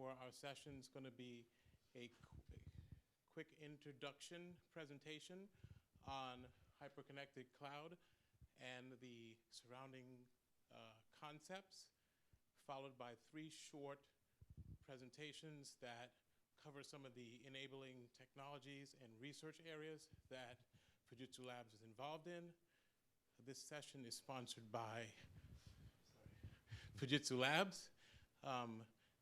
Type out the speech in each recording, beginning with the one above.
for our session is going to be a quick introduction presentation on hyperconnected cloud and the surrounding concepts, followed by 3 short presentations that cover some of the enabling technologies and research areas that Fujitsu Labs is involved in. This session is sponsored by Fujitsu Labs.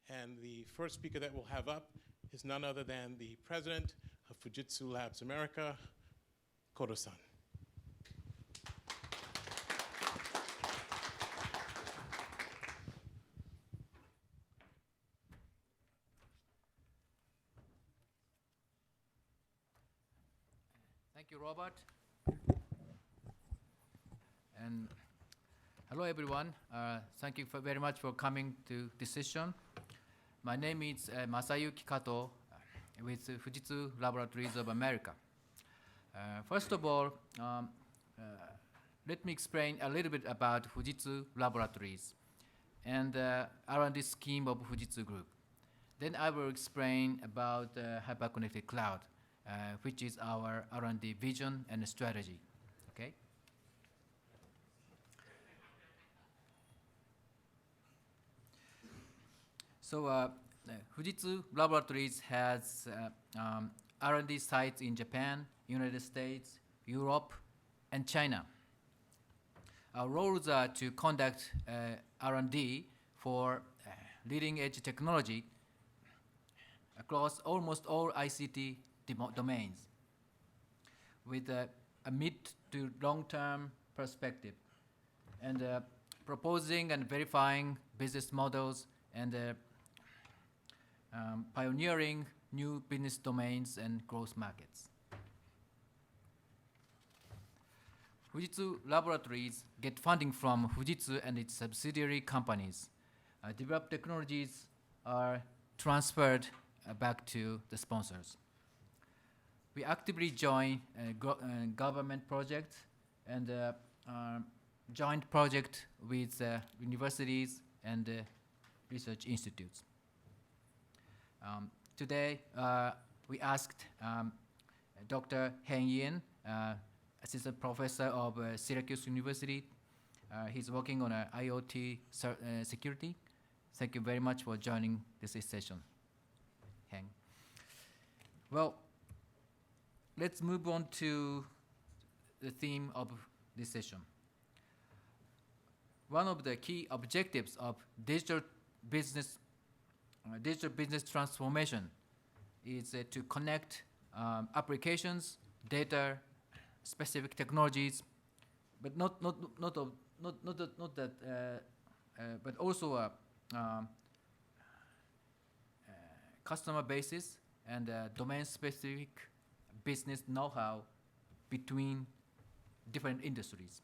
And the first speaker that we'll have up is none other than the president of Fujitsu Labs America, Kato-san. Thank you, Robert. And hello, everyone. Thank you very much for coming to this session. My name is Masayuki Kato with Fujitsu Laboratories of America. First of all, let me explain a little bit about Fujitsu Laboratories and R&D scheme of Fujitsu Group. Then I will explain about hyperconnected cloud, which is our R&D vision and strategy. Okay? So Fujitsu Laboratories has R&D sites in Japan, United States, Europe, and China. Our roles are to conduct R&D for leading-edge technology across almost all ICT domains with a mid to long-term perspective, and proposing and verifying business models and pioneering new business domains and growth markets. Fujitsu Laboratories get funding from Fujitsu and its subsidiary companies. Developed technologies are transferred back to the sponsors. We actively join government projects and joint projects with universities and research institutes. Today, we asked Dr. Heng Yin, assistant professor of Syracuse University. He's working on IoT security. Thank you very much for joining this session, Heng. Well, let's move on to the theme of this session. One of the key objectives of digital business transformation is to connect applications, data, specific technologies, but not that, but also customer bases and domain-specific business know-how between different industries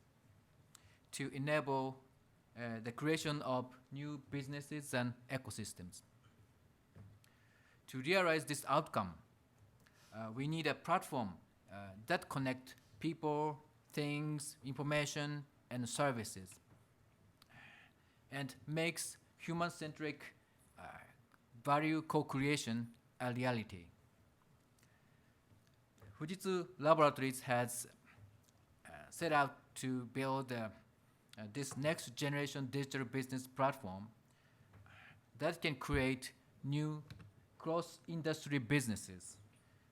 to enable the creation of new businesses and ecosystems. To realize this outcome, we need a platform that connects people, things, information, and services, and makes human-centric value co-creation a reality. Fujitsu Laboratories has set out to build this next-generation digital business platform that can create new cross-industry businesses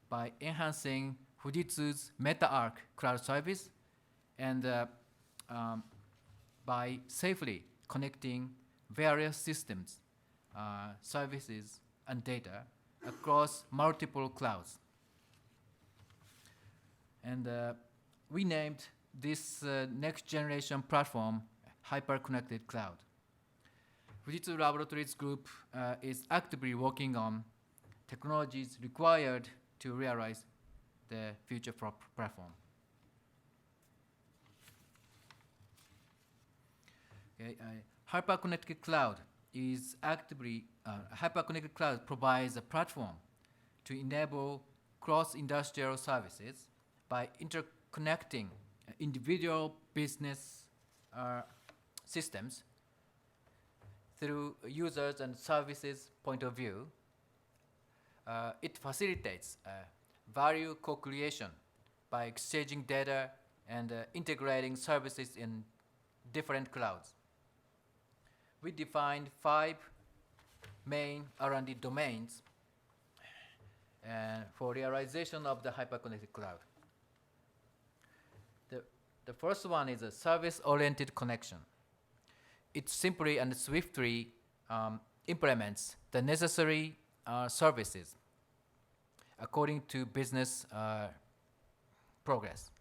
by enhancing Fujitsu's MetaArc cloud service and by safely connecting various systems, services, and data across multiple clouds. And we named this next-generation platform Hyperconnected Cloud. Fujitsu Laboratories Group is actively working on technologies required to realize the future platform. Okay, Hyperconnected Cloud is actively, Hyperconnected Cloud provides a platform to enable cross-industrial services by interconnecting individual business systems through users and services point of view It facilitates value co-creation by exchanging data and integrating services in different clouds. We defined 5 main R&D domains for realization of the hyper-connected cloud. The first one is a service-oriented connection. It simply and swiftly implements the necessary services according to business progress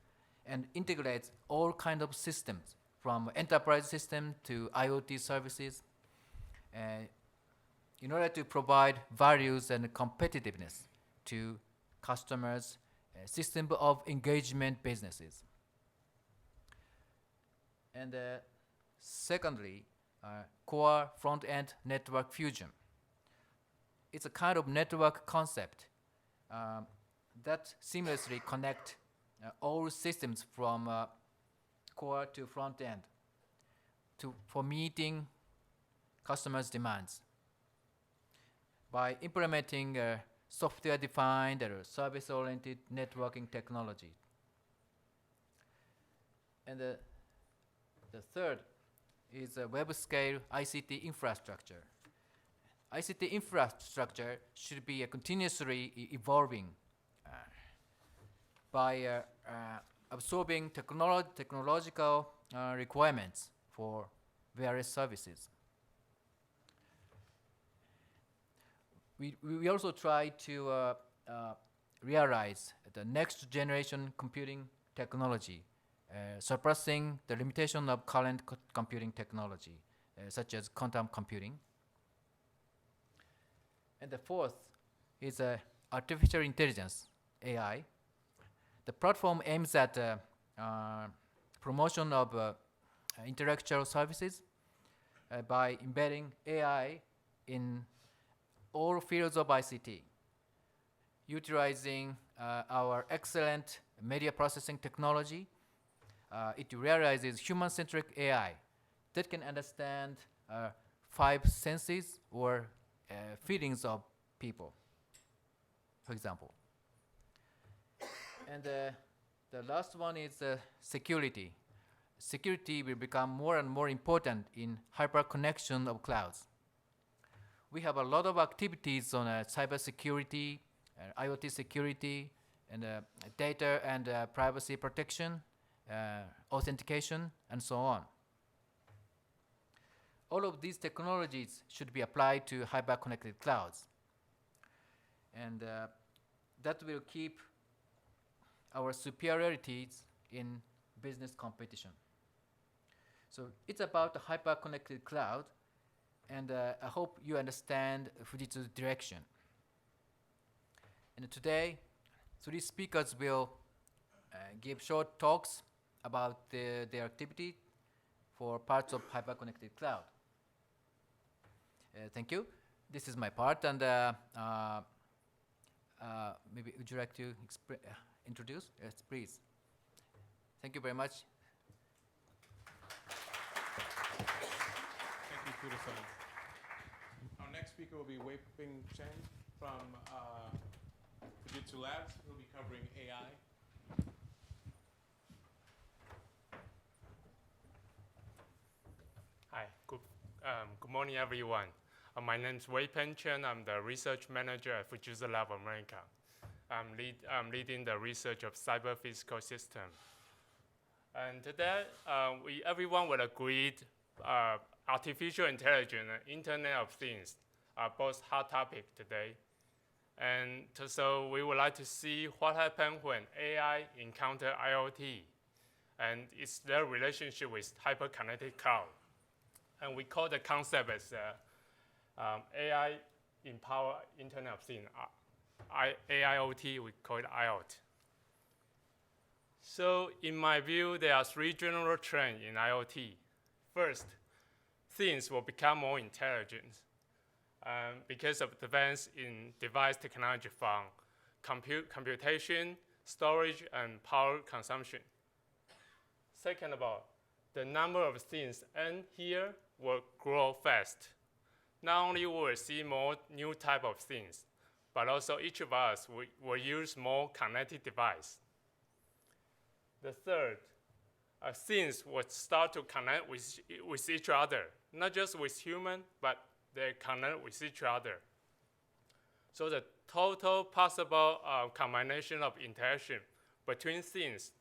and integrates all kinds of systems from enterprise system to IoT services in order to provide values and competitiveness to customers, system of engagement businesses. And secondly, core front-end network fusion. It's a kind of network concept that seamlessly connect all systems from core to front end for meeting customers' demands. By implementing software-defined or service-oriented networking technology. And the third is a web-scale ICT infrastructure. ICT infrastructure should be continuously evolving by absorbing technological requirements for various services. We also try to realize the next generation computing technology, surpassing the limitation of current computing technology, such as quantum computing. And the fourth is artificial intelligence, AI. The platform aims at promotion of intellectual services by embedding AI in all fields of ICT, utilizing our excellent media processing technology. It realizes human-centric AI that can understand 5 senses or feelings of people, for example. And the last one is security. Security will become more and more important in hyper-connection of clouds. We have a lot of activities on cybersecurity, IoT security, and data and privacy protection, authentication, and so on. All of these technologies should be applied to hyper-connected clouds. And that will keep our superiorities in business competition. So it's about the hyper-connected cloud, and I hope you understand Fujitsu's direction. And today, 3 speakers will give short talks about their activity for parts of hyper-connected cloud. Thank you. This is my part, and maybe would you like to introduce? Yes, please. Thank you very much. Thank you, Kudo-san. Our next speaker will be Wei-Ping Chen from Fujitsu Labs. He'll be covering AI. Hi, good morning, everyone. My name is Wei-Ping Chen. I'm the research manager at Fujitsu Laboratories of America. I'm leading the research of cyber physical system. And today, everyone will agree artificial intelligence and Internet of Things are both hot topics today. And so we would like to see what happens when AI encounters IoT and its their relationship with hyper-connected cloud. And we call the concept as AI empower Internet of Things. AIoT, we call it IoT. So in my view, there are 3 general trends in IoT. First, things will become more intelligent because of advance in device technology from computation, storage, and power consumption. Second of all, the number of things and here will grow fast. Not only will we see more new type of things, but also each of us will use more connected device. The third, things will start to connect with each other, not just with human, but they connect with each other. So the total possible combination of interaction between things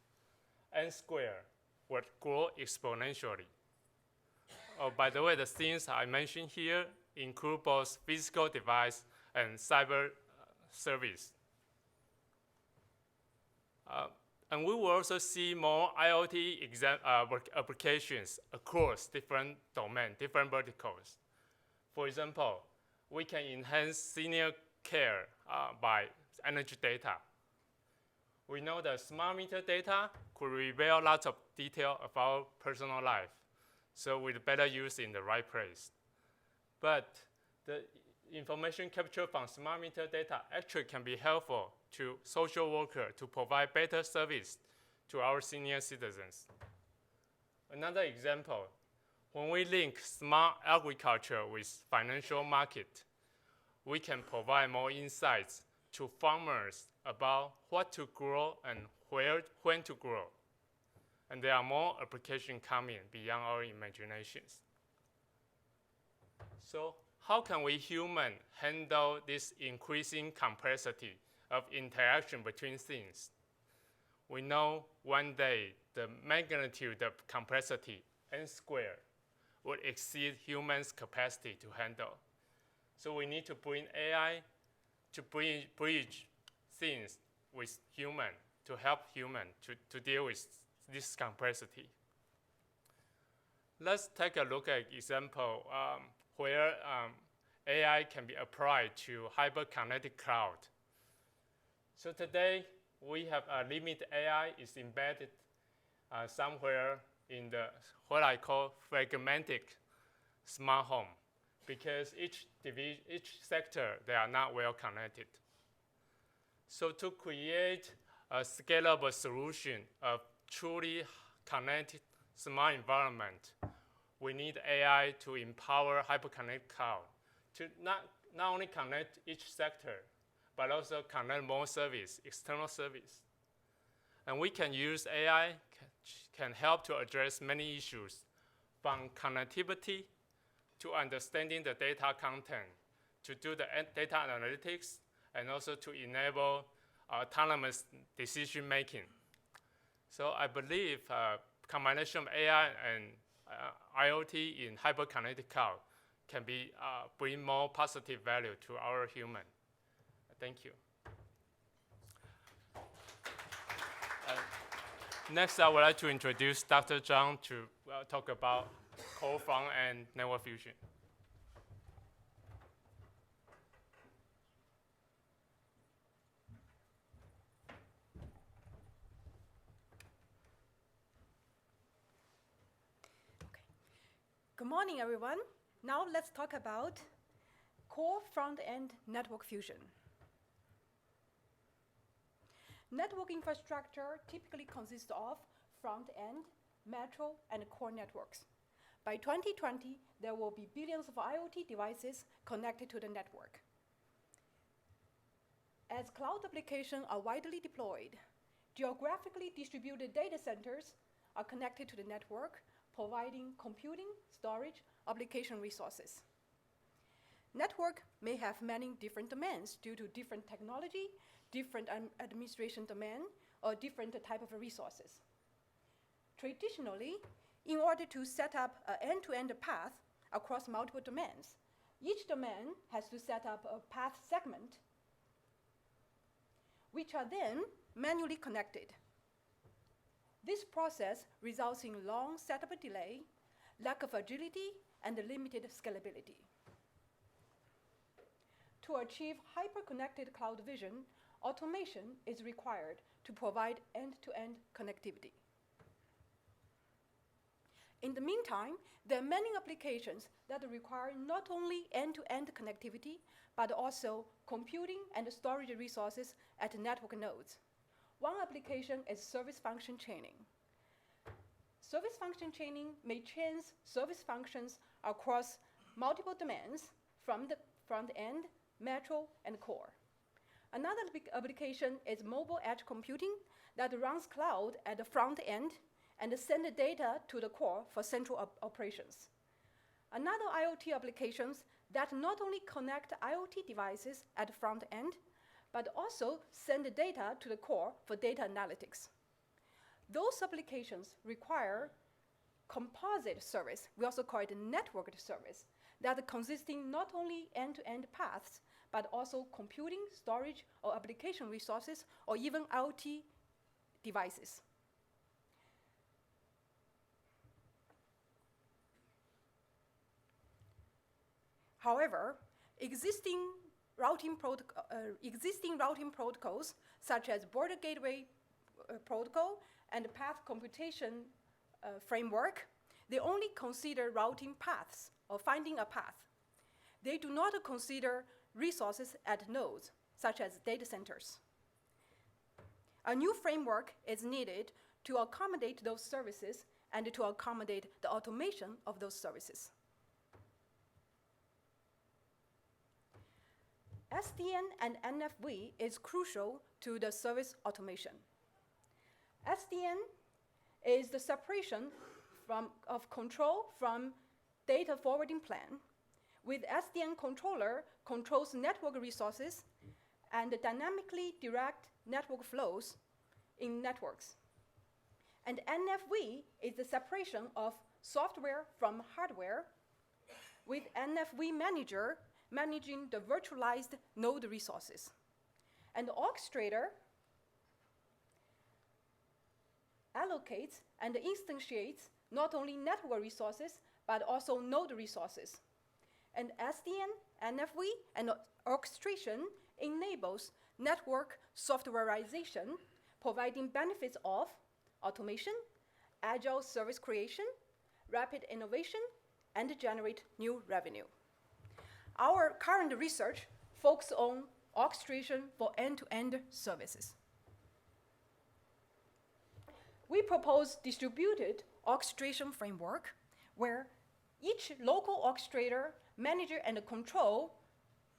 n squared would grow exponentially. Oh, by the way, the things I mentioned here include both physical device and cyber service. And we will also see more IoT applications across different domains, different verticals. For example, we can enhance senior care by energy data. We know that smart meter data could reveal lots of detail of our personal life, so with better use in the right place. But the information captured from smart meter data actually can be helpful to social workers to provide better service to our senior citizens. Another example, when we link smart agriculture with financial market, we can provide more insights to farmers about what to grow and when to grow. And there are more applications coming beyond our imaginations. So how can we humans handle this increasing complexity of interaction between things? We know one day the magnitude of complexity, n squared, would exceed humans' capacity to handle. So we need to bring AI to bridge things with human, to help human to deal with this complexity. Let's take a look at example where AI can be applied to hyper-connected cloud. So today, we have a limited AI is embedded somewhere in the what I call fragmented smart home, because each sector, they are not well connected. So to create a scalable solution of truly connected smart environment, we need AI to empower hyperconnected cloud to not only connect each sector, but also connect more service, external service. And we can use AI, can help to address many issues, from connectivity to understanding the data content, to do the data analytics, and also to enable autonomous decision making. So I believe combination of AI and IoT in hyper-connected cloud can bring more positive value to our human. Thank you. Next, I would like to introduce Dr. Zhang to talk about core front and network fusion. Good morning, everyone. Now let's talk about core front-end network fusion. Network infrastructure typically consists of front-end, metro, and core networks. By 2020, there will be billions of IoT devices connected to the network. As cloud applications are widely deployed, geographically distributed data centers are connected to the network, providing computing, storage, application resources. Network may have many different domains due to different technology, different administration domain, or different type of resources. Traditionally, in order to set up an end-to-end path across multiple domains, each domain has to set up a path segment, which are then manually connected. This process results in long setup delay, lack of agility, and limited scalability. To achieve hyper-connected cloud vision, automation is required to provide end-to-end connectivity. In the meantime, there are many applications that require not only end-to-end connectivity, but also computing and storage resources at network nodes. One application is service function chaining. Service function chaining may chain service functions across multiple domains from the front end, metro, and core. Another application is mobile edge computing that runs cloud at the front end and send the data to the core for central operations. Another IoT applications that not only connect IoT devices at the front end, but also send the data to the core for data analytics. Those applications require composite service. We also call it a networked service that consisting not only end-to-end paths, but also computing, storage, or application resources, or even IoT devices. However, existing routing protocols, such as border gateway protocol and path computation framework, they only consider routing paths or finding a path. They do not consider resources at nodes, such as data centers. A new framework is needed to accommodate those services and to accommodate the automation of those services. SDN and NFV is crucial to the service automation. SDN is the separation of control from data forwarding plan. With SDN controller controls network resources and dynamically direct network flows in networks. And NFV is the separation of software from hardware, with NFV manager managing the virtualized node resources. And the orchestrator allocates and instantiates not only network resources, but also node resources. And SDN, NFV, and orchestration enables network softwareization, providing benefits of automation, agile service creation, rapid innovation, and generate new revenue. Our current research focuses on orchestration for end-to-end services. We propose distributed orchestration framework where each local orchestrator manages and controls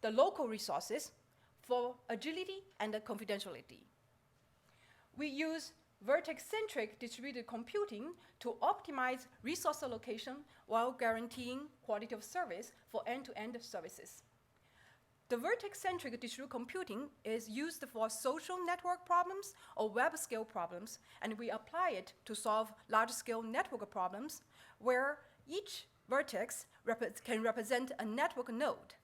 the local resources for agility and confidentiality. We use vertex-centric distributed computing to optimize resource allocation while guaranteeing quality of service for end-to-end services. The vertex-centric distributed computing is used for social network problems or web-scale problems, and we apply it to solve large-scale network problems where each vertex can represent a network node.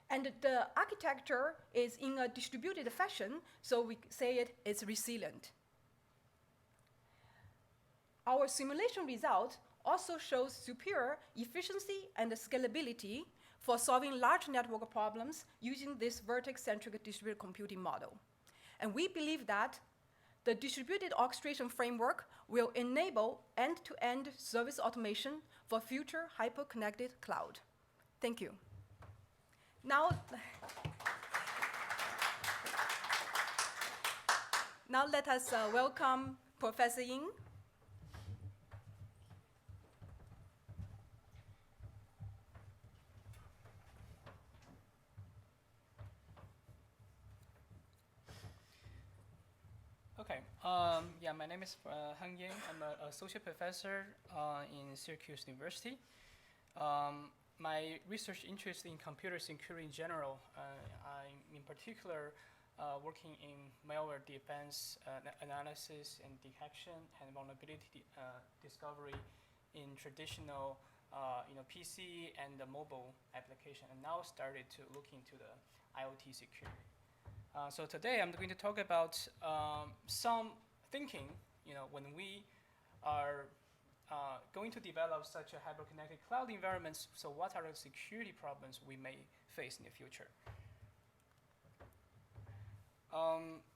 And the architecture is in a distributed fashion, so we say it is resilient. Our simulation result also shows superior efficiency and scalability for solving large network problems using this vertex-centric distributed computing model. And we believe that the distributed orchestration framework will enable end-to-end service automation for future hyper-connected cloud. Thank you. Now let us welcome Professor Yin. Okay, my name is Heng Yin. I'm an associate professor in Syracuse University. My research interest in computer security in general. I'm in particular working in malware defense, analysis and detection, and vulnerability discovery in traditional PC and the mobile application, and now started to look into the IoT security. So today I'm going to talk about some thinking, when we are going to develop such a hyper-connected cloud environments, so what are the security problems we may face in the future?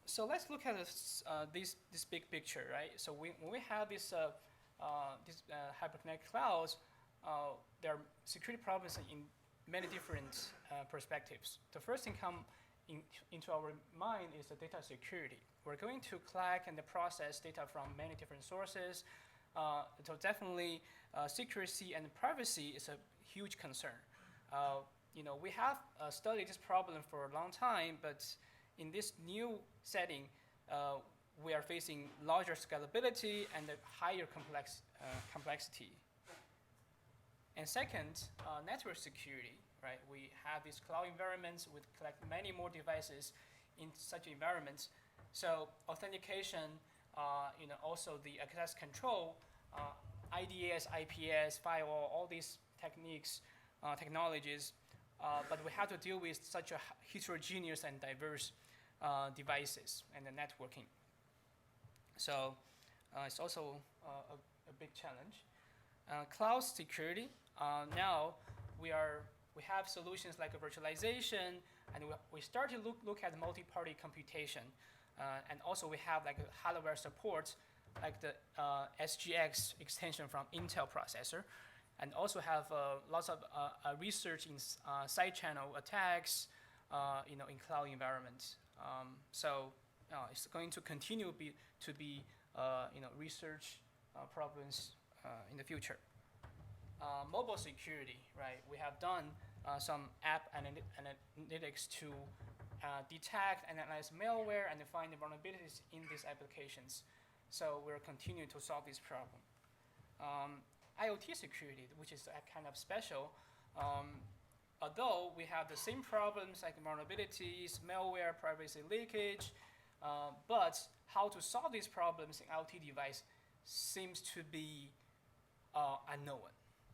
So let's look at this big picture, right? So when we have this hyper-connected clouds, there are security problems in many different perspectives. The first thing come into our mind is the data security. We're going to collect and process data from many different sources. So definitely secrecy and privacy is a huge concern. we have studied this problem for a long time, but in this new setting, we are facing larger scalability and a higher complexity. And second, network security, right? We have these cloud environments with collect many more devices in such environments. So authentication, also the access control, IDS, IPS, firewall, all these techniques, technologies, but we have to deal with such a heterogeneous and diverse devices and the networking. So it's also a big challenge. Cloud security, now we have solutions like a virtualization, and we start to look at multi-party computation. And also we have like a hardware support, like the SGX extension from Intel processor, and also have lots of research in side channel attacks, in cloud environments. So it's going to continue to be research problems in the future. Mobile security, right? We have done some app analytics to detect and analyze malware and find the vulnerabilities in these applications. So we're continuing to solve this problem. IoT security, which is kind of special, although we have the same problems like vulnerabilities, malware, privacy leakage, but how to solve these problems in IoT device seems to be unknown.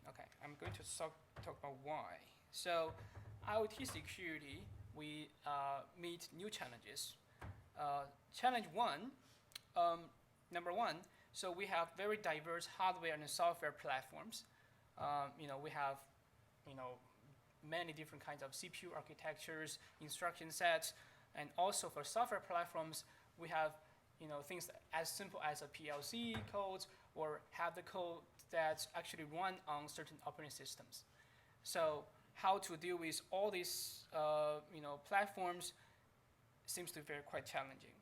Okay, I'm going to talk about why. So IoT security, we meet new challenges. Challenge one, number one, so we have very diverse hardware and software platforms. We have, many different kinds of CPU architectures, instruction sets, and also for software platforms, we have, things as simple as a PLC codes or have the code that actually run on certain operating systems. So how to deal with all these, platforms seems to be quite challenging.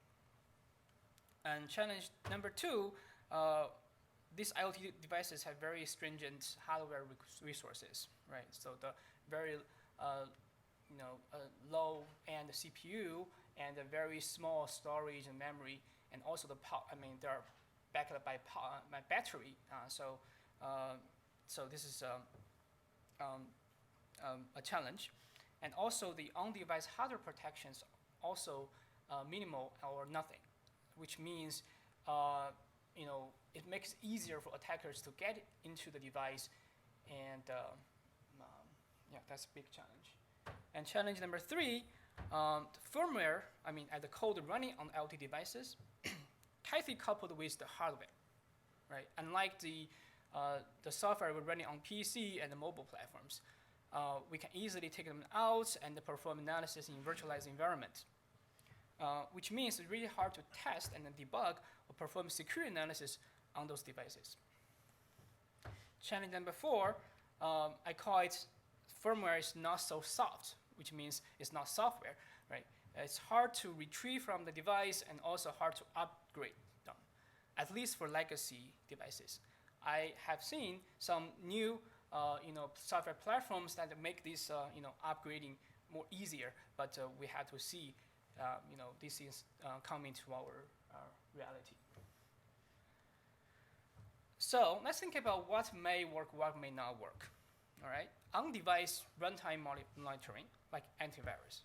And challenge number two, these IoT devices have very stringent hardware resources, right? So the very, low-end CPU and a very small storage and memory, and also they are backed up by battery. So this is a challenge. And also the on-device hardware protections also minimal or nothing, which means it makes it easier for attackers to get into the device, and that's a big challenge. And challenge number three, the firmware, the code running on IoT devices, tightly coupled with the hardware, right? Unlike the software we're running on PC and the mobile platforms, we can easily take them out and perform analysis in virtualized environment, which means it's really hard to test and debug or perform security analysis on those devices. Challenge number four, I call it firmware is not so soft, which means it's not software, right? It's hard to retrieve from the device and also hard to upgrade them, at least for legacy devices. I have seen some new software platforms that make this upgrading more easier, but we have to see these things come into our reality. So let's think about what may work, what may not work. All right, on-device runtime monitoring, like antivirus,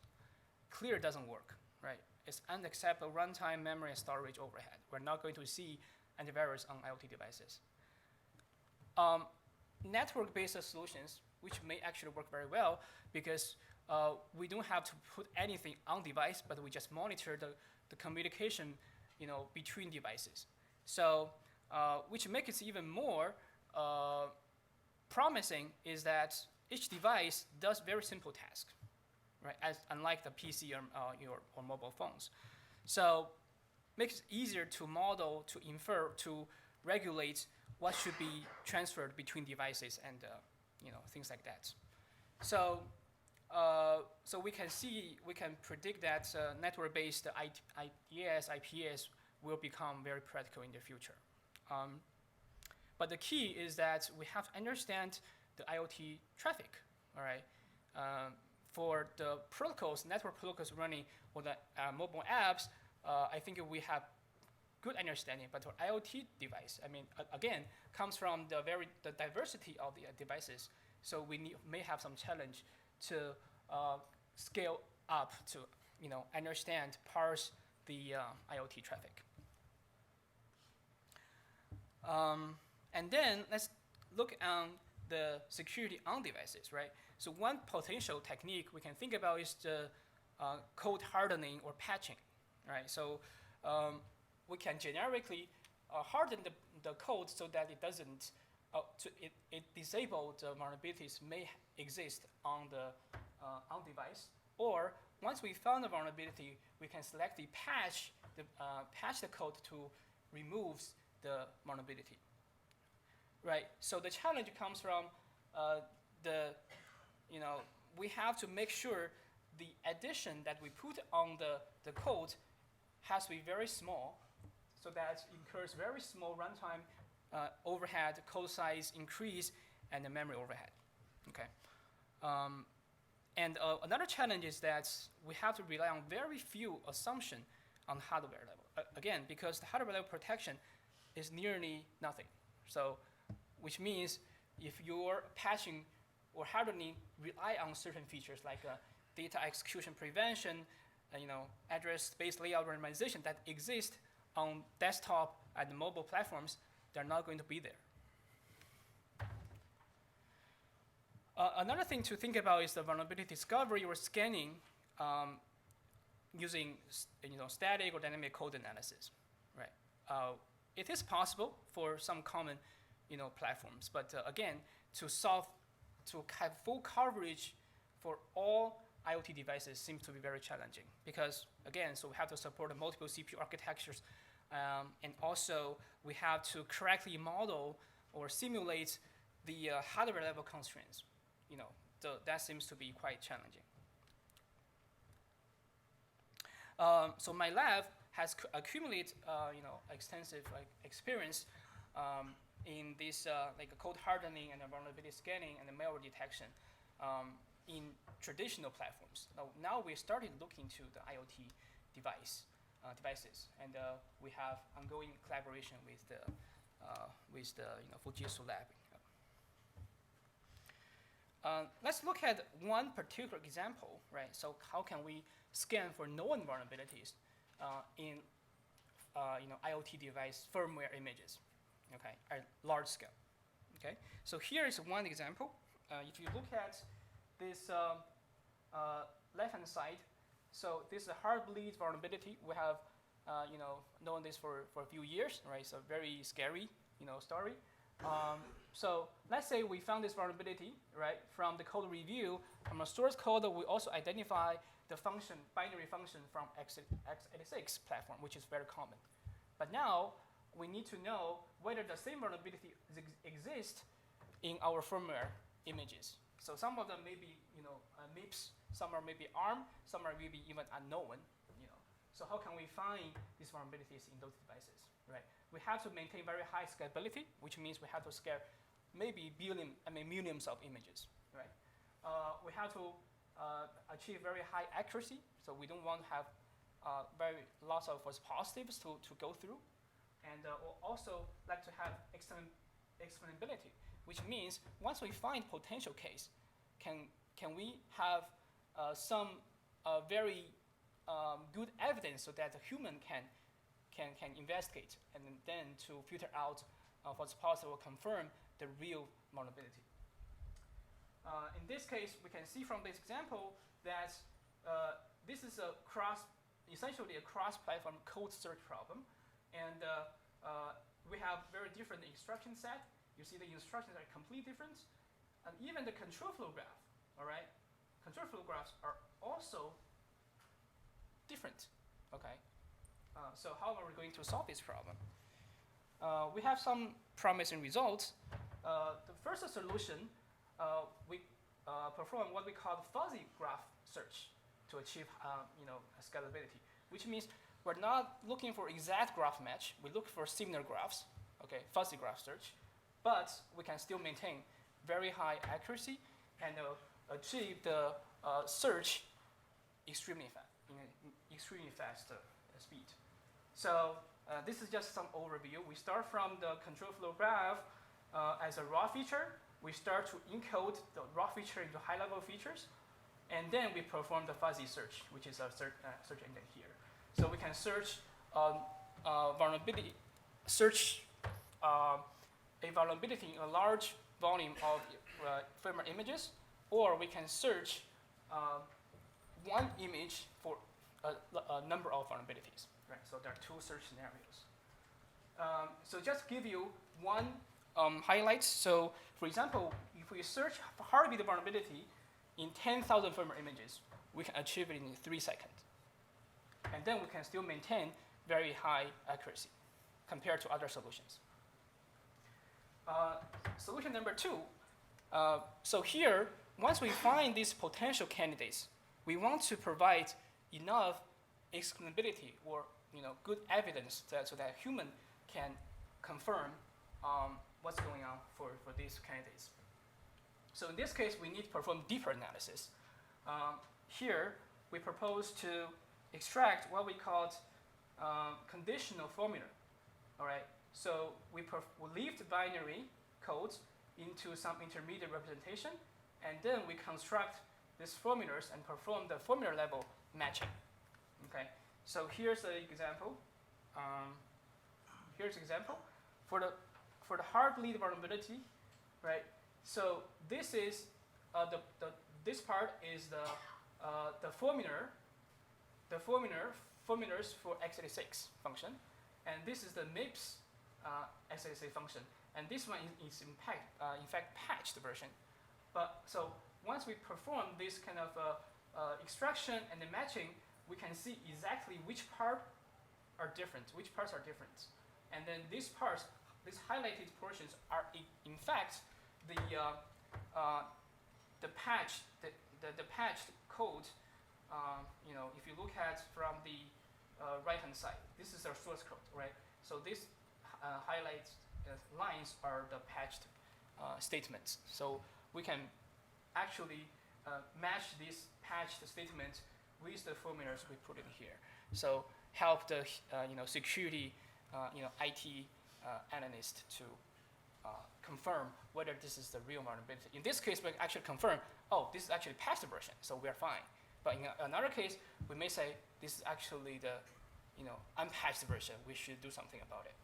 clear doesn't work, right? It's unacceptable runtime, memory, and storage overhead. We're not going to see antivirus on IoT devices. Network-based solutions, which may actually work very well because we don't have to put anything on device, but we just monitor the communication, between devices. So, which makes it even more promising is that each device does very simple tasks, right? Unlike the PC or mobile phones. So, makes it easier to model, to infer, to regulate what should be transferred between devices and things like that. So, so we can predict that network-based IDS, IPS will become very practical in the future. But the key is that we have to understand the IoT traffic, all right? for the protocols, network protocols running on the mobile apps, I think we have good understanding. But for IoT device, I mean, again, comes from the diversity of the devices. So we may have some challenge to scale up to, understand, parse the IoT traffic. And then let's look at the security on devices, right? So one potential technique we can think about is the code hardening or patching, right? So we can generically harden the code so that it doesn't, it disabled vulnerabilities may exist on the on device. Or once we found the vulnerability, we can selectively patch the code to remove the vulnerability, right? So the challenge comes from we have to make sure the addition that we put on the code has to be very small, so that it incurs very small runtime overhead, code size increase, and the memory overhead. Okay. And another challenge is that we have to rely on very few assumptions on hardware level. Again, because the hardware level protection is nearly nothing. So, which means if you're patching or hardening rely on certain features like data execution prevention, address space layout randomization that exist on desktop and mobile platforms, they're not going to be there. Another thing to think about is the vulnerability discovery or scanning using static or dynamic code analysis, right? It is possible for some common platforms, but again, to have full coverage for all IoT devices seems to be very challenging because, again, so we have to support multiple CPU architectures, and also we have to correctly model or simulate the hardware level constraints. That seems to be quite challenging. So my lab has accumulated, extensive experience in this code hardening and vulnerability scanning and the malware detection in traditional platforms. Now we started looking to the IoT devices, and we have ongoing collaboration with the Fujitsu Lab. Let's look at one particular example, right? So how can we scan for known vulnerabilities in IoT device firmware images, okay, at large scale, okay? So here is one example. If you look at this left-hand side, so this is a Heartbleed vulnerability. We have, known this for a few years, right? It's a very scary, story. So let's say we found this vulnerability, right, from the code review. From a source code, we also identify the function, binary function from x86 platform, which is very common. But now we need to know whether the same vulnerability exists in our firmware images. So some of them may be, MIPS, some are maybe ARM, some are maybe even unknown. So how can we find these vulnerabilities in those devices, right? We have to maintain very high scalability, which means we have to scale maybe millions of images, right? We have to achieve very high accuracy, so we don't want to have very lots of false positives to go through. And we'll also like to have explainability, which means once we find potential case, can we have some very good evidence so that the human can investigate and then to filter out what's possible, confirm the real vulnerability. In this case, we can see from this example that this is essentially a cross-platform code search problem, and we have very different instruction set. You see the instructions are completely different, and even the control flow graph. All right, control flow graphs are also different. Okay. So how are we going to solve this problem? We have some promising results. The first solution, we perform what we call fuzzy graph search to achieve scalability, which means we're not looking for exact graph match. We look for similar graphs, okay, fuzzy graph search, but we can still maintain very high accuracy and achieve the search extremely fast speed. So this is just some overview. We start from the control flow graph as a raw feature. We start to encode the raw feature into high-level features, and then we perform the fuzzy search, which is our search engine here. So we can search vulnerability, a vulnerability in a large volume of firmware images, or we can search one image for a number of vulnerabilities. Right? So there are two search scenarios. So just give you one highlight. So for example, if we search for heartbeat vulnerability in 10,000 firmware images, we can achieve it in 3 seconds. And then we can still maintain very high accuracy compared to other solutions. Solution number 2. So here, once we find these potential candidates, we want to provide enough explainability or good evidence so that human can confirm what's going on for these candidates. So in this case, we need to perform deeper analysis. Here, we propose to extract what we call conditional formula. All right. So we leave the binary codes into some intermediate representation, and then we construct these formulas and perform the formula level matching. Okay. So here's the example. Here's an example for the hard lead vulnerability, right? So this is this part is the formulas for x86 function, and this is the MIPS x86 function, and this one is in fact patched version. But so once we perform this kind of extraction and the matching, we can see exactly which parts are different, and then these parts, these highlighted portions, are in fact the patched code. If you look at from the right-hand side, this is our source code, right? So these highlighted lines are the patched statements. So we can actually match these patched statements with the formulas we put in here. So help the security IT analyst to confirm whether this is the real vulnerability. In this case, we actually confirm, oh, this is actually patched version, so we are fine. But in another case, we may say this is actually the unpatched version. We should do something about it.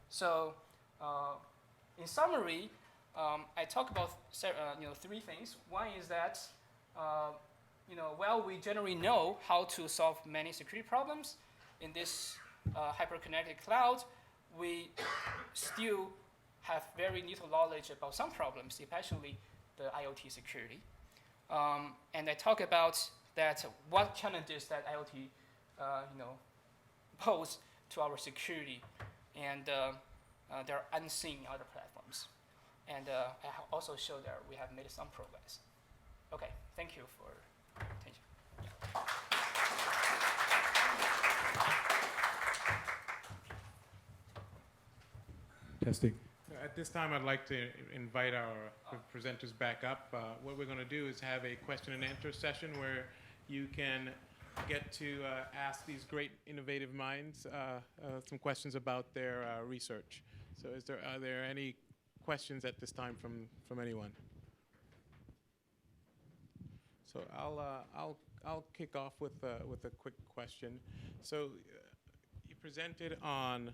So in summary, I talk about 3 things. One is that while we generally know how to solve many security problems in this hyperconnected cloud, we still have very little knowledge about some problems, especially the IoT security. And I talk about that what challenges that IoT pose to our security, and they're unseen in other platforms. And I also show that we have made some progress. Okay, thank you for attention. Testing. At this time, I'd like to invite our presenters back up. What we're going to do is have a question and answer session where you can get to ask these great innovative minds some questions about their research. So are there any questions at this time from anyone? So I'll kick off with a quick question. So you presented on.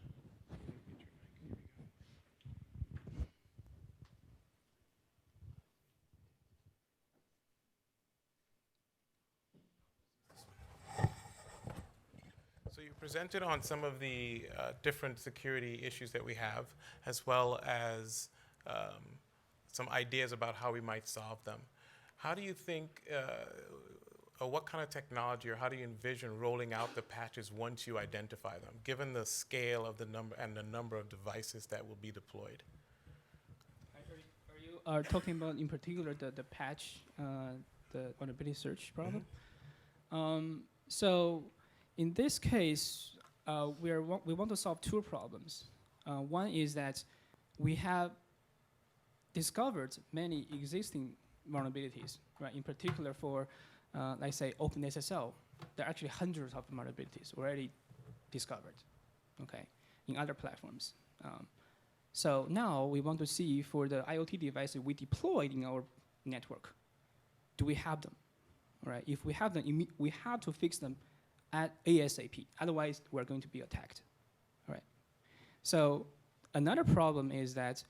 So you presented on some of the different security issues that we have, as well as some ideas about how we might solve them. How do you think, or what kind of technology, or how do you envision rolling out the patches once you identify them, given the scale of the number of devices that will be deployed? Are you talking about in particular the patch, the vulnerability search problem? Mm-hmm. So in this case, we want to solve 2 problems. One is that we have discovered many existing vulnerabilities, right? In particular for, let's say, OpenSSL, there are actually hundreds of vulnerabilities already discovered, okay, in other platforms. So now we want to see for the IoT devices we deployed in our network, do we have them, right? If we have them, we have to fix them at ASAP. Otherwise, we're going to be attacked, right? So another problem is that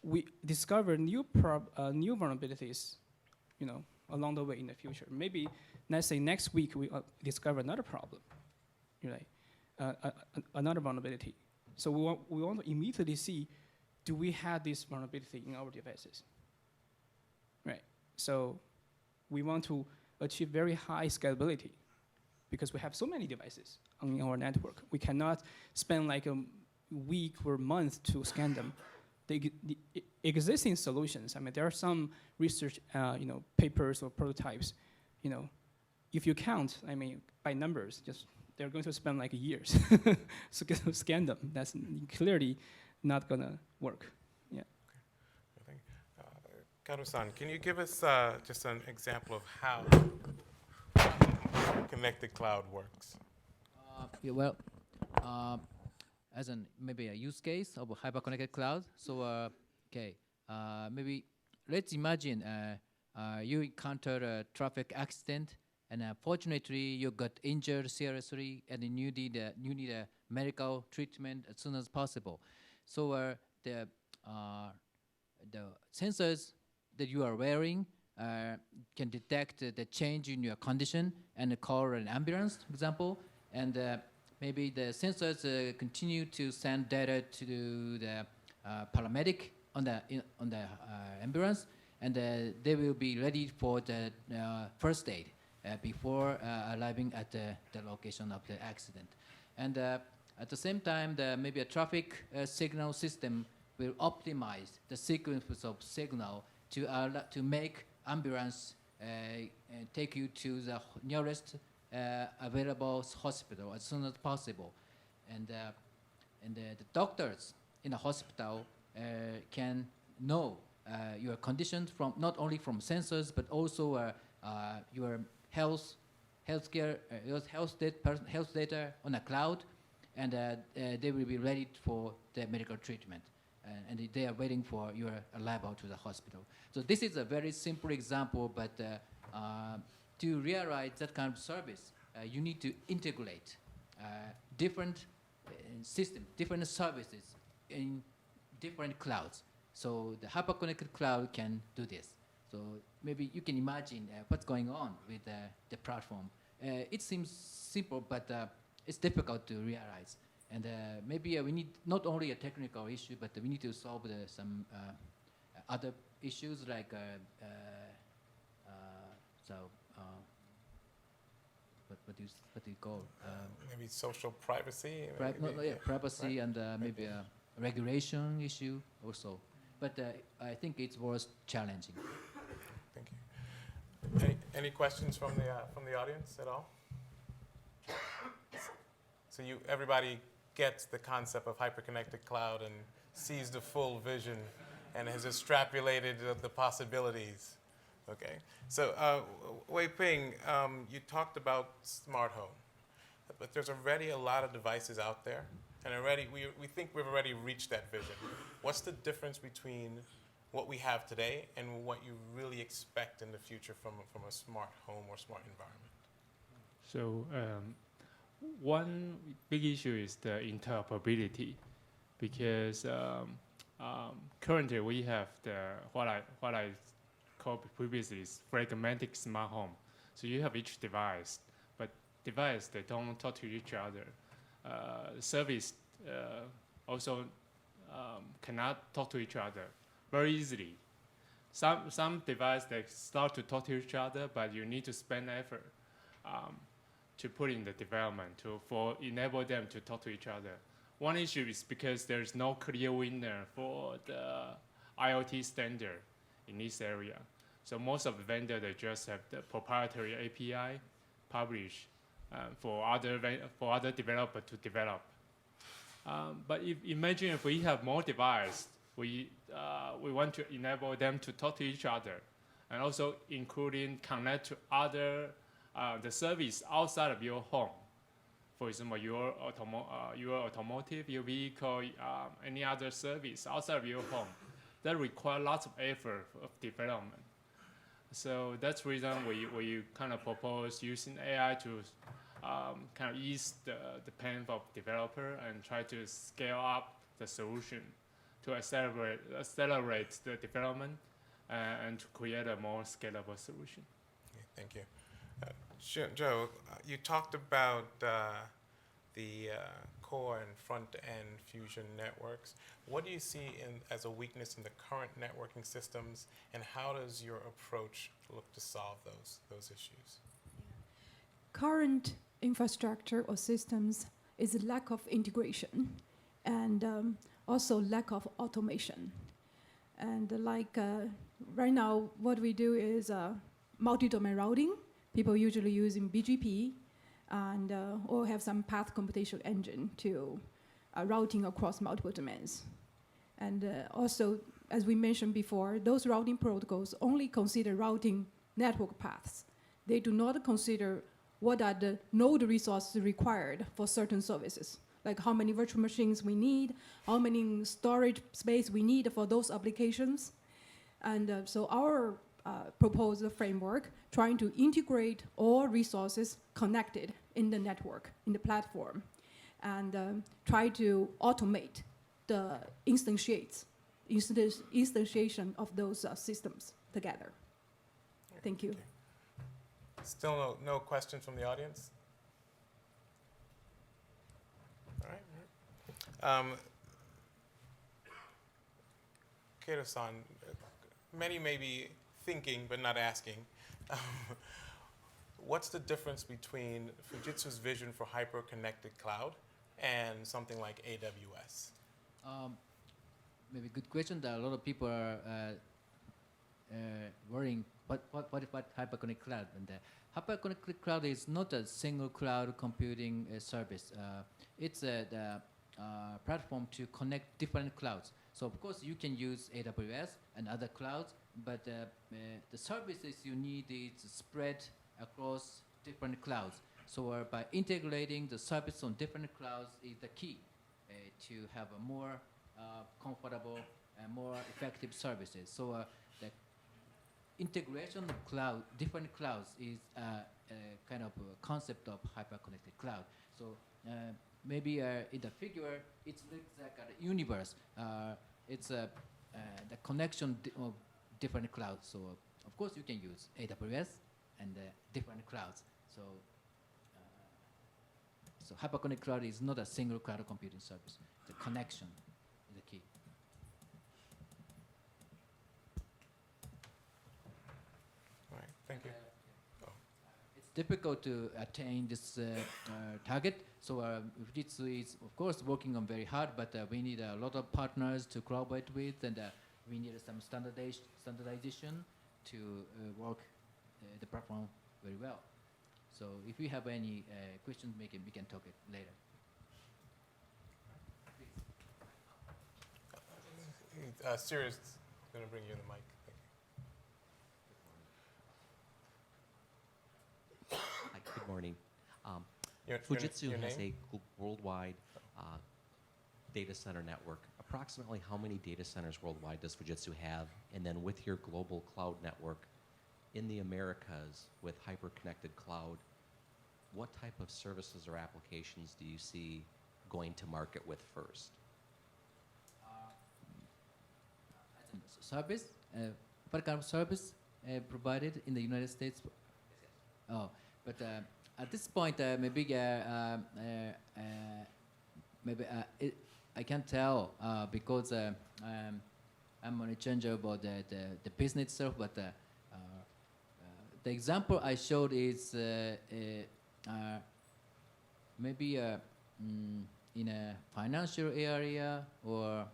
we discover new vulnerabilities, along the way in the future. Maybe, let's say next week we discover another problem, right? Another vulnerability. So we want to immediately see, do we have this vulnerability in our devices, right? So we want to achieve very high scalability because we have so many devices on our network. We cannot spend like a week or month to scan them. The existing solutions, I mean, there are some research, papers or prototypes, if you count, I mean, by numbers, they're going to spend like years to scan them. That's clearly not gonna work. Yeah. Okay. Kato-san, can you give us just an example of how connected cloud works? As maybe a use case of a hyper-connected cloud. So, maybe let's imagine you encountered a traffic accident, and fortunately you got injured seriously, and you need a medical treatment as soon as possible. So the sensors that you are wearing can detect the change in your condition and call an ambulance, for example, and maybe the sensors continue to send data to the paramedic on the ambulance, and they will be ready for the first aid before arriving at the location of the accident. And at the same time, maybe a traffic signal system will optimize the sequence of signal to make ambulance take you to the nearest available hospital as soon as possible. And the doctors in the hospital can know your condition from not only from sensors but also your health data on the cloud, and they will be ready for the medical treatment, and they are waiting for your arrival to the hospital. So this is a very simple example, but to realize that kind of service, you need to integrate different systems, different services in different clouds. So the hyper-connected cloud can do this. So maybe you can imagine what's going on with the platform. It seems simple, but it's difficult to realize. And maybe we need not only a technical issue, but we need to solve some other issues like what do you call? Maybe social privacy? Privacy and maybe a regulation issue also. But I think it was challenging. Thank you. Any questions from the audience at all? So everybody gets the concept of hyperconnected cloud and sees the full vision and has extrapolated the possibilities. Okay. So Wei Ping, you talked about smart home, but there's already a lot of devices out there, and already we think we've already reached that vision. What's the difference between what we have today and what you really expect in the future from a smart home or smart environment? So one big issue is the interoperability, because currently we have what I called previously is fragmented smart home. So you have each device, but device they don't talk to each other. Service also cannot talk to each other very easily. Some devices they start to talk to each other, but you need to spend effort to put in the development for enable them to talk to each other. One issue is because there's no clear winner for the IoT standard in this area. So most of the vendors they just have the proprietary API published for other developers to develop. But imagine if we have more devices, we want to enable them to talk to each other, and also including connect to other the service outside of your home. For example, your automotive, your vehicle, any other service outside of your home, that require lots of effort of development. So that's the reason we kind of propose using AI to kind of ease the pain of developer and try to scale up the solution to accelerate the development and to create a more scalable solution. Okay, thank you. Joe, you talked about the core and front-end fusion networks. What do you see as a weakness in the current networking systems, and how does your approach look to solve those issues? Current infrastructure or systems is a lack of integration and also lack of automation. And right now, what we do is multi-domain routing. People usually using BGP and or have some path computation engine to routing across multiple domains. And also, as we mentioned before, those routing protocols only consider routing network paths. They do not consider what are the node resources required for certain services, like how many virtual machines we need, how many storage space we need for those applications. And so our proposed framework trying to integrate all resources connected in the network, in the platform, and try to automate the instantiation of those systems together. Thank you. Okay. Still no questions from the audience? All right. Kato-san, many may be thinking but not asking. What's the difference between Fujitsu's vision for hyper-connected cloud and something like AWS? Maybe good question. That a lot of people are worrying what hyperconnected cloud. And hyperconnected cloud is not a single cloud computing service. It's the platform to connect different clouds. So of course you can use AWS and other clouds, but the services you need is spread across different clouds. So by integrating the service on different clouds is the key to have a more comfortable and more effective services. So the integration of different clouds is a kind of a concept of hyper-connected cloud. So maybe in the figure, it looks like a universe. It's the connection of different clouds. So of course you can use AWS and different clouds. So hyperconnected cloud is not a single cloud computing service. The connection is the key. All right, thank you. It's difficult to attain this target. So Fujitsu is, of course, working on very hard, but we need a lot of partners to collaborate with, and we need some standardization to work the platform very well. So if you have any questions, we can talk it later. Sirius is going to bring you the mic. Thank you. Hi, good morning. Fujitsu has a worldwide data center network. Approximately how many data centers worldwide does Fujitsu have? And then with your global cloud network in the Americas with hyper-connected cloud, what type of services or applications do you see going to market with first? Service? What kind of service provided in the United States? Oh, but at this point, maybe I can't tell because I'm only change about the business itself. But the example I showed is maybe in a financial area or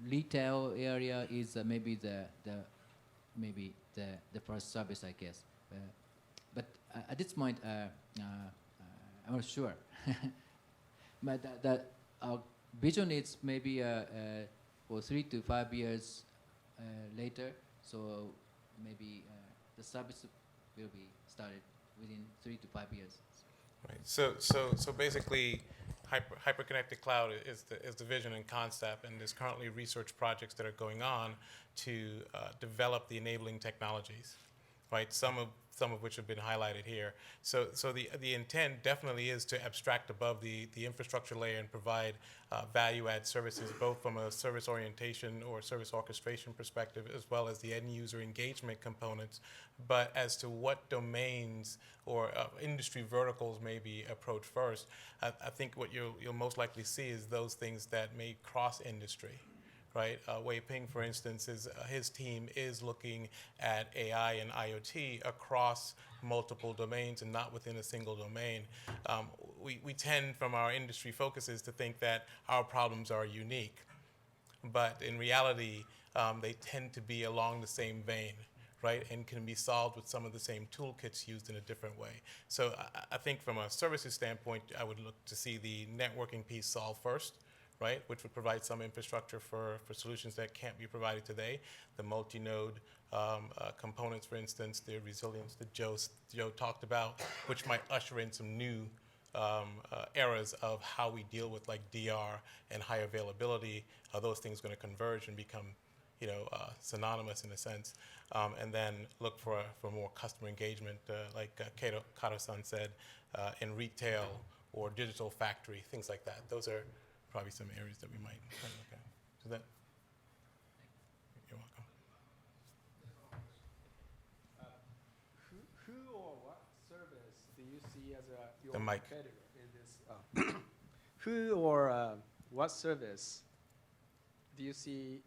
retail area is maybe the first service, I guess. But at this point, I'm not sure. But our vision is maybe for 3 to 5 years later. So maybe the service will be started within 3 to 5 years. Right. So basically, hyperconnected cloud is the vision and concept, and there's currently research projects that are going on to develop the enabling technologies, right? Some of which have been highlighted here. So the intent definitely is to abstract above the infrastructure layer and provide value-add services, both from a service orientation or service orchestration perspective, as well as the end-user engagement components. But as to what domains or industry verticals may be approached first, I think what you'll most likely see is those things that may cross industry. Right, Wei Ping, for instance, his team is looking at AI and IoT across multiple domains and not within a single domain. We tend, from our industry focuses, to think that our problems are unique, but in reality, they tend to be along the same vein, right, and can be solved with some of the same toolkits used in a different way. So I think from a services standpoint, I would look to see the networking piece solved first, right, which would provide some infrastructure for solutions that can't be provided today. The multi-node components, for instance, the resilience that Joe talked about, which might usher in some new eras of how we deal with like DR and high availability. Are those things going to converge and become, synonymous in a sense? And then look for more customer engagement, like Kato-san said, in retail or digital factory, things like that. Those are probably some areas that we might look at. So that, you're welcome. Who or what service do you see as your The mic. competitor in this? Who or what service do you see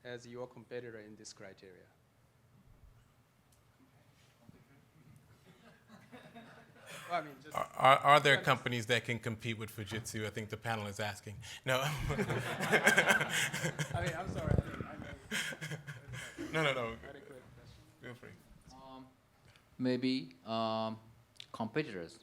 as your competitor in this criteria? Well, I mean, just Are there companies that can compete with Fujitsu? I think the panel is asking. No. I mean, I'm sorry. No. Adequate question. Feel free. Maybe competitors.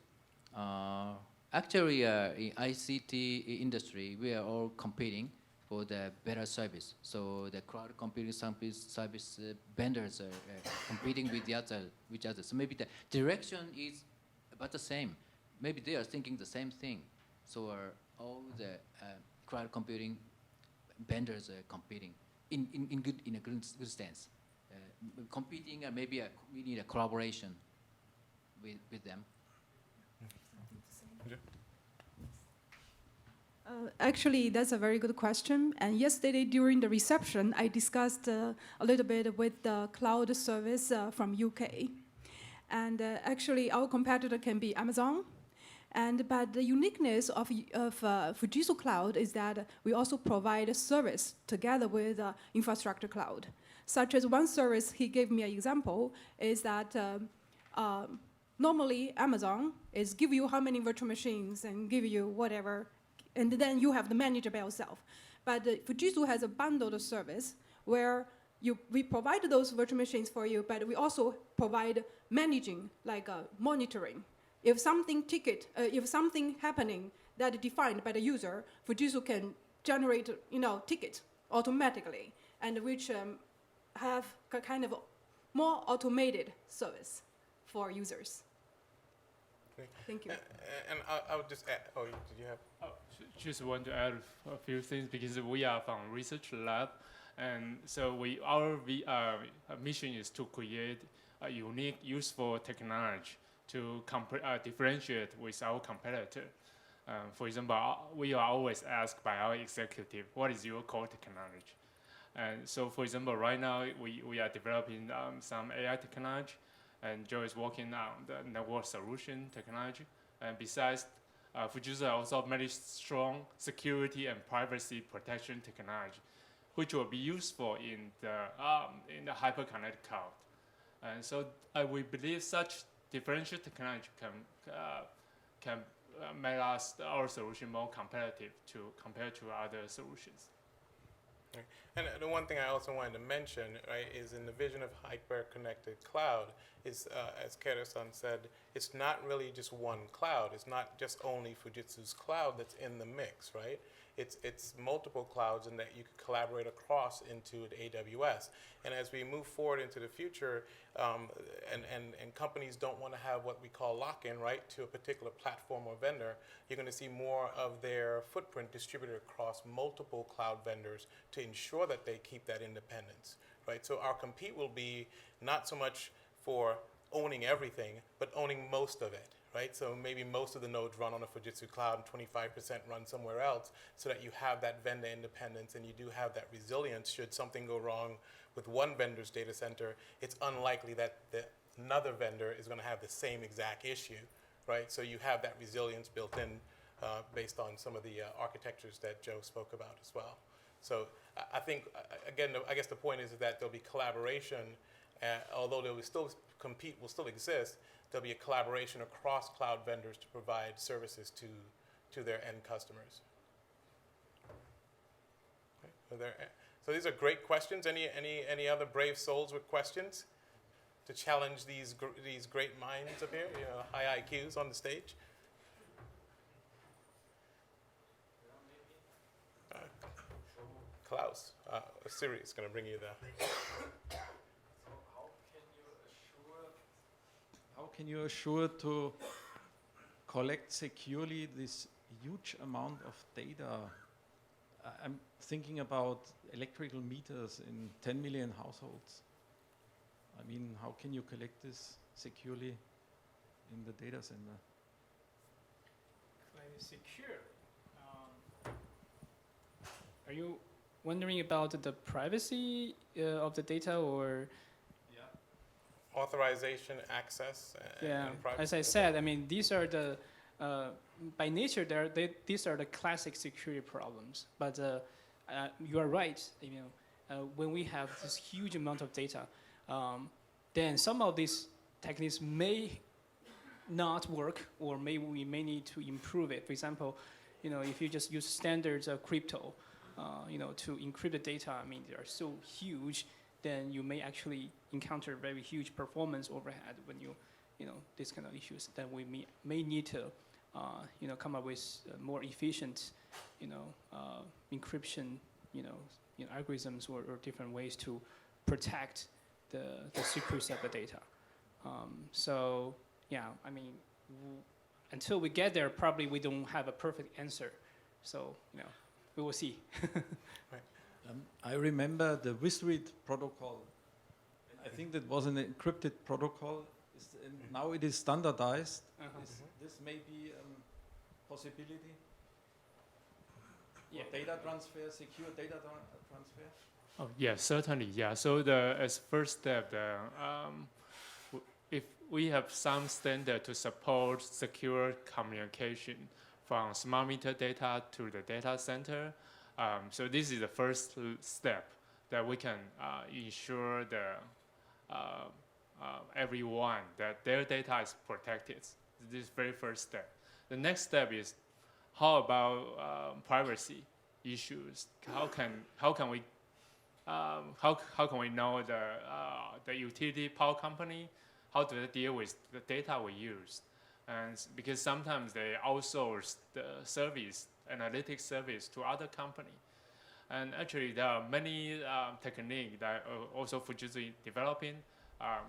Actually, in ICT industry, we are all competing for the better service. So the cloud computing service vendors are competing with each other. So maybe the direction is about the same. Maybe they are thinking the same thing. So all the cloud computing vendors are competing in a good stance. Competing, maybe we need a collaboration with them. Actually, that's a very good question. And yesterday during the reception, I discussed a little bit with the cloud service from UK. And actually, our competitor can be Amazon. But the uniqueness of Fujitsu Cloud is that we also provide a service together with infrastructure cloud. Such as one service, he gave me an example, is that normally Amazon is give you how many virtual machines and give you whatever, and then you have to manage it by yourself. But Fujitsu has a bundled service where we provide those virtual machines for you, but we also provide managing, like monitoring. If something happening that is defined by the user, Fujitsu can generate, ticket automatically, and which have a kind of more automated service for users. Okay. Thank you. And I would just add. Oh, did you have? Just want to add a few things because we are from research lab, and so our mission is to create a unique, useful technology to differentiate with our competitor. For example, we are always asked by our executive, what is your core technology? And so, for example, right now we are developing some AI technology, and Joe is working on the network solution technology. And besides, Fujitsu also very strong security and privacy protection technology, which will be useful in the hyper-connected cloud. And so we believe such differential technology can make our solution more competitive compared to other solutions. Okay. And the one thing I also wanted to mention, right, is in the vision of hyper-connected cloud is, as Kato-san said, it's not really just one cloud. It's not just only Fujitsu's cloud that's in the mix, right? It's multiple clouds, and that you can collaborate across into the AWS. And as we move forward into the future, and companies don't want to have what we call lock-in, right, to a particular platform or vendor, you're going to see more of their footprint distributed across multiple cloud vendors to ensure that they keep that independence, right? So our compete will be not so much for owning everything, but owning most of it, right? So maybe most of the nodes run on a Fujitsu cloud and 25% run somewhere else, so that you have that vendor independence and you do have that resilience. Should something go wrong with one vendor's data center, it's unlikely that another vendor is going to have the same exact issue, right? So you have that resilience built in based on some of the architectures that Joe spoke about as well. So I think, again, I guess the point is that there'll be collaboration, although there will still compete will still exist, there'll be a collaboration across cloud vendors to provide services to their end customers. Okay. So these are great questions. Any other brave souls with questions to challenge these great minds up here? You know, high IQs on the stage. Klaus, Siri is going to bring you the. How can you assure to collect securely this huge amount of data? I'm thinking about electrical meters in 10 million households. I mean, how can you collect this securely in the data center? Quite secure. Are you wondering about the privacy of the data, or? Authorization, access, and privacy. As I said, I mean, these are the, by nature, these are the classic security problems. But you are right, you know, when we have this huge amount of data, then some of these techniques may not work, or maybe we may need to improve it. For example, you know, if you just use standards of crypto, you know, to encrypt the data, I mean, they are so huge, then you may actually encounter very huge performance overhead when you know, these kind of issues. Then we may need to, you know, come up with more efficient, you know, encryption, you know, algorithms or different ways to protect the secrets of the data. So yeah, I mean, until we get there, probably we don't have a perfect answer. So, you know, we will see. Right. I remember the Wizread protocol. I think that was an encrypted protocol. Now it is standardized. This may be a possibility. Yeah. Data transfer, secure data transfer. Oh, yeah, certainly, yeah. So as first step, if we have some standard to support secure communication from smart meter data to the data center, so this is the first step that we can ensure everyone that their data is protected. This is very first step. The next step is, how about privacy issues? How can we know the utility power company, how do they deal with the data we use? And because sometimes they outsource the service, analytics service, to other company. And actually there are many techniques that also Fujitsu developing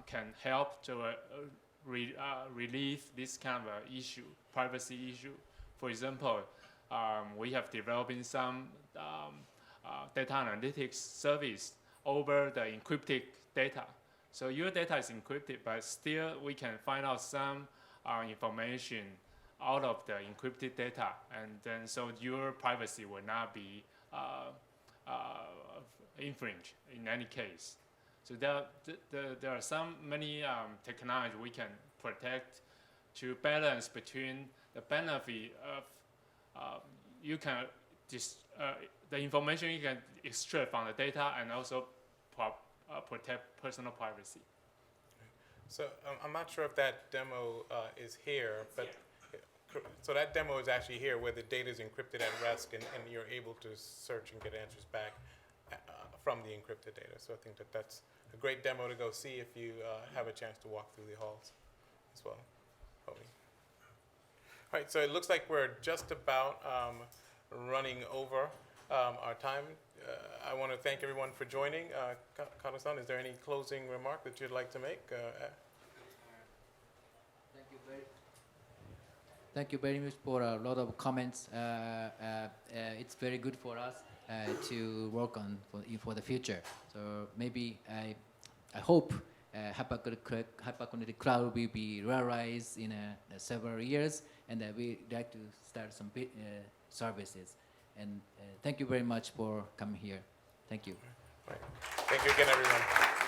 can help to relieve this kind of issue, privacy issue. For example, we have developing some data analytics service over the encrypted data. So your data is encrypted, but still we can find out some information out of the encrypted data, and then so your privacy will not be infringed in any case. So there are many technology we can protect to balance between the benefit of you can the information you can extract from the data, and also protect personal privacy. So I'm not sure if that demo is here, but so that demo is actually here, where the data is encrypted at rest, and you're able to search and get answers back from the encrypted data. So I think that's a great demo to go see if you have a chance to walk through the halls as well. All right, so it looks like we're just about running over. our time. I want to thank everyone for joining. Kato-san, is there any closing remark that you'd like to make? Thank you very much for a lot of comments. It's very good for us to work on for the future. So maybe I hope hyperconnected cloud will be realized in several years, and we'd like to start some services. And thank you very much for coming here. Thank you. Right. Thank you again, everyone.